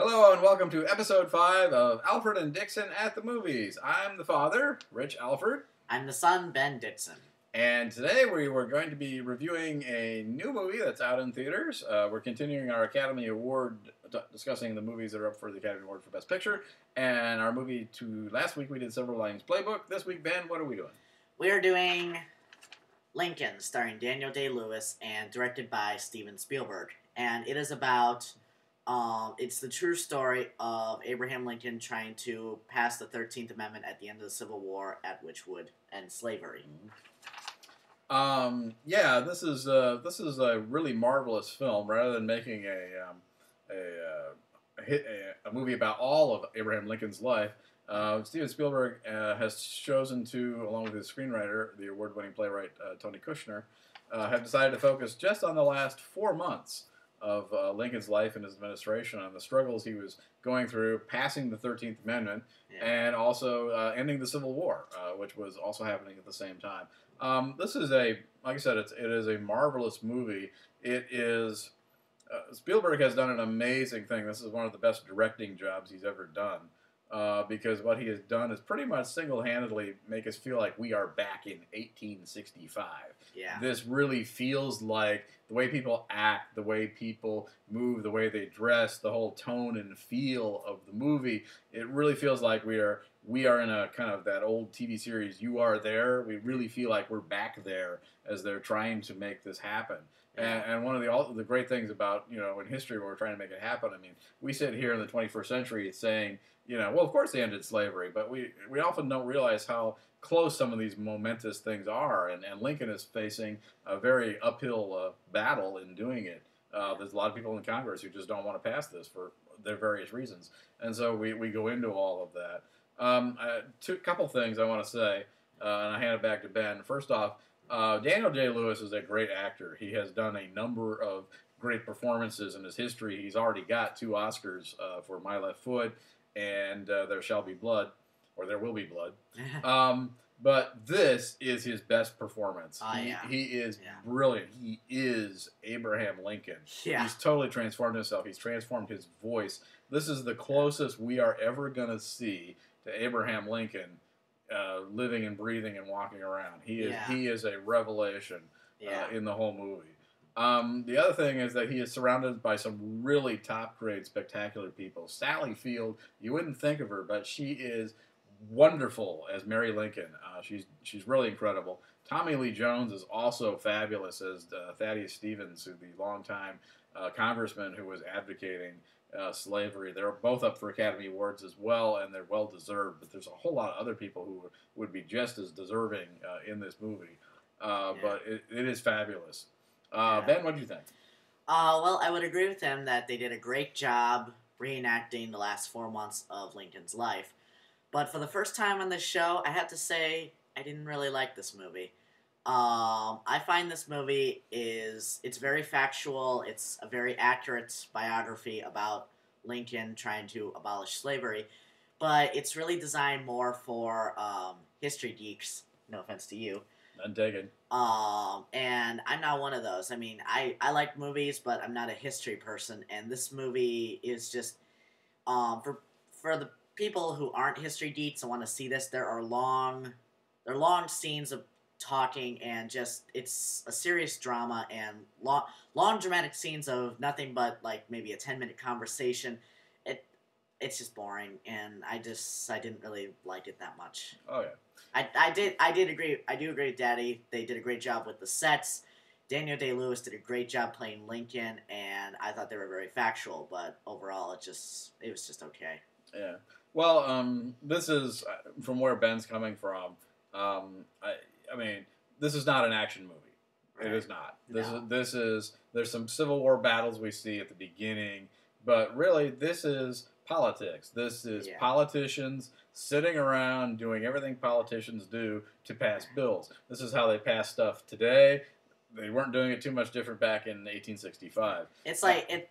Hello and welcome to episode 5 of Alfred and Dixon at the Movies. I'm the father, Rich Alfred. I'm the son, Ben Dixon. And today we were going to be reviewing a new movie that's out in theaters. We're continuing our Academy Award, discussing the movies that are up for the Academy Award for Best Picture. And our movie last week we did Silver Linings Playbook. This week, Ben, what are we doing? We're doing Lincoln, starring Daniel Day-Lewis and directed by Steven Spielberg. And it is about... it's the true story of Abraham Lincoln trying to pass the 13th Amendment at the end of the Civil War, at which would end slavery. Yeah, this is a really marvelous film. Rather than making a movie about all of Abraham Lincoln's life, Steven Spielberg has chosen to, along with his screenwriter, the award-winning playwright Tony Kushner, have decided to focus just on the last 4 months of Lincoln's life and his administration, on the struggles he was going through, passing the 13th Amendment, and also ending the Civil War, which was also happening at the same time. This is like I said, it is a marvelous movie. It is, Spielberg has done an amazing thing. This is one of the best directing jobs he's ever done. Because what he has done is pretty much single-handedly make us feel like we are back in 1865. Yeah. This really feels like the way people act, the way people move, the way they dress, the whole tone and feel of the movie. It really feels like we are in a kind of that old TV series, You Are There. We really feel like we're back there as they're trying to make this happen. And one of the great things about, in history when we're trying to make it happen, I mean, we sit here in the 21st century saying, well, of course they ended slavery, but we often don't realize how close some of these momentous things are, and Lincoln is facing a very uphill battle in doing it. There's a lot of people in Congress who just don't want to pass this for their various reasons, and so we go into all of that. Couple things I want to say, and I hand it back to Ben. First off, Daniel Day-Lewis is a great actor. He has done a number of great performances in his history. He's already got 2 Oscars for My Left Foot and There Shall Be Blood, or There Will Be Blood. But this is his best performance. He is brilliant. He is Abraham Lincoln. Yeah. He's totally transformed himself. He's transformed his voice. This is the closest we are ever going to see to Abraham Lincoln living and breathing and walking around. He is a revelation in the whole movie. The other thing is that he is surrounded by some really top-grade, spectacular people. Sally Field, you wouldn't think of her, but she is wonderful as Mary Lincoln. She's really incredible. Tommy Lee Jones is also fabulous as Thaddeus Stevens, who the longtime congressman who was advocating slavery. They're both up for Academy Awards as well, and they're well-deserved, but there's a whole lot of other people who would be just as deserving in this movie. But it is fabulous. Ben, what do you think? Well, I would agree with him that they did a great job reenacting the last 4 months of Lincoln's life. But for the first time on this show, I have to say I didn't really like this movie. I find this movie it's very factual. It's a very accurate biography about Lincoln trying to abolish slavery. But it's really designed more for history geeks. No offense to you. None taken. And I'm not one of those. I mean, I like movies, but I'm not a history person. And this movie is just, for the people who aren't history geeks and want to see this, there are long scenes of talking, and just, it's a serious drama, and long dramatic scenes of nothing but, like, maybe a 10-minute conversation. It's just boring, and I didn't really like it that much. Oh, yeah. I do agree with Daddy. They did a great job with the sets. Daniel Day-Lewis did a great job playing Lincoln, and I thought they were very factual, but overall it was just okay. Yeah. Well, this is, from where Ben's coming from, I mean, this is not an action movie. Right. It is not. There's some Civil War battles we see at the beginning, but really this is politics. This is politicians sitting around doing everything politicians do to pass bills. This is how they pass stuff today. They weren't doing it too much different back in 1865. It's like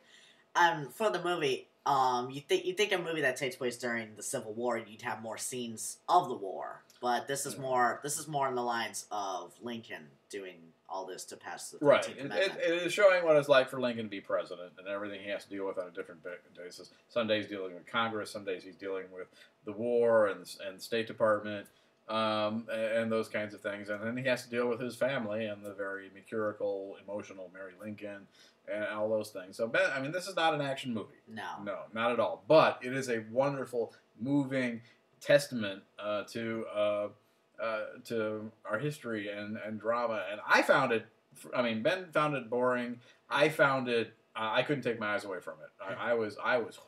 for the movie, you think a movie that takes place during the Civil War, you'd have more scenes of the war. but this is more in the lines of Lincoln doing all this to pass the 13th Right. Amendment. It is showing what it's like for Lincoln to be president and everything he has to deal with on a different basis. Some days dealing with Congress, some days he's dealing with the war and the State Department and those kinds of things. And then he has to deal with his family and the very mercurial, emotional Mary Lincoln and all those things. So, Ben, I mean, this is not an action movie. No, not at all. But it is a wonderful, moving testament to our history and drama. And I found it, I mean, Ben found it boring. I found it, I couldn't take my eyes away from it. I was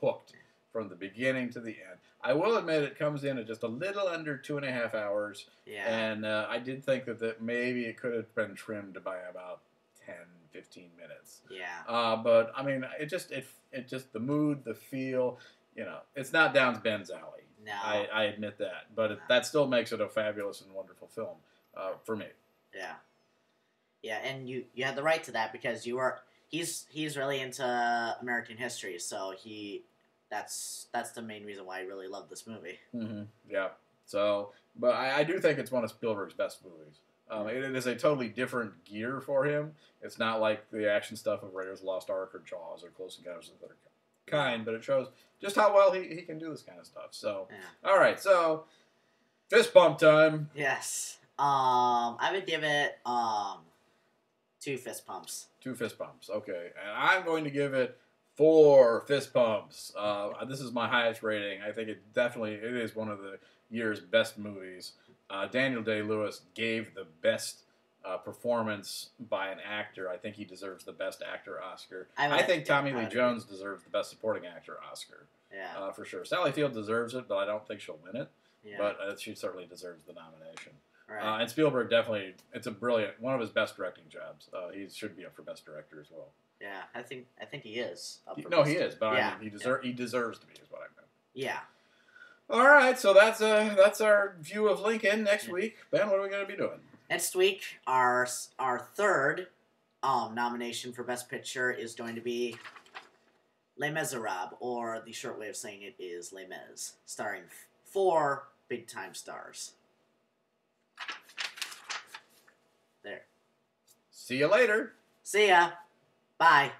hooked from the beginning to the end. I will admit it comes in at just a little under 2.5 hours. Yeah. And I did think that maybe it could have been trimmed by about 10, 15 minutes. Yeah. But I mean, it just the mood, the feel, you know, it's not down Ben's alley. No. I admit that, but that still makes it a fabulous and wonderful film for me. Yeah. Yeah, and you had the right to that because he's really into American history, so that's the main reason why I really love this movie. Mm-hmm. Yeah. So, but I do think it's one of Spielberg's best movies. It is a totally different gear for him. It's not like the action stuff of Raiders of the Lost Ark or Jaws or Close Encounters of the Third Kind, but it shows just how well he can do this kind of stuff. So, yeah. All right, so fist bump time. Yes. I would give it 2 fist pumps. 2 fist pumps. Okay, and I'm going to give it 4 fist pumps. This is my highest rating. I think it is one of the year's best movies. Daniel Day-Lewis gave the best performance by an actor. I think he deserves the Best Actor Oscar. I think Tommy Lee Jones deserves the Best Supporting Actor Oscar. Yeah. For sure. Sally Field deserves it, but I don't think she'll win it. Yeah. But she certainly deserves the nomination. Right. And Spielberg definitely, it's a brilliant, one of his best directing jobs. He should be up for Best Director as well. Yeah, I think he is up for No, he is, but yeah. I mean, he deserves to be, is what I meant. Yeah. All right, so that's our view of Lincoln. Next week, Ben, what are we going to be doing? Next week, our third nomination for Best Picture is going to be Les Miserables, or the short way of saying it is Les Mis, starring 4 big-time stars. There. See you later. See ya. Bye.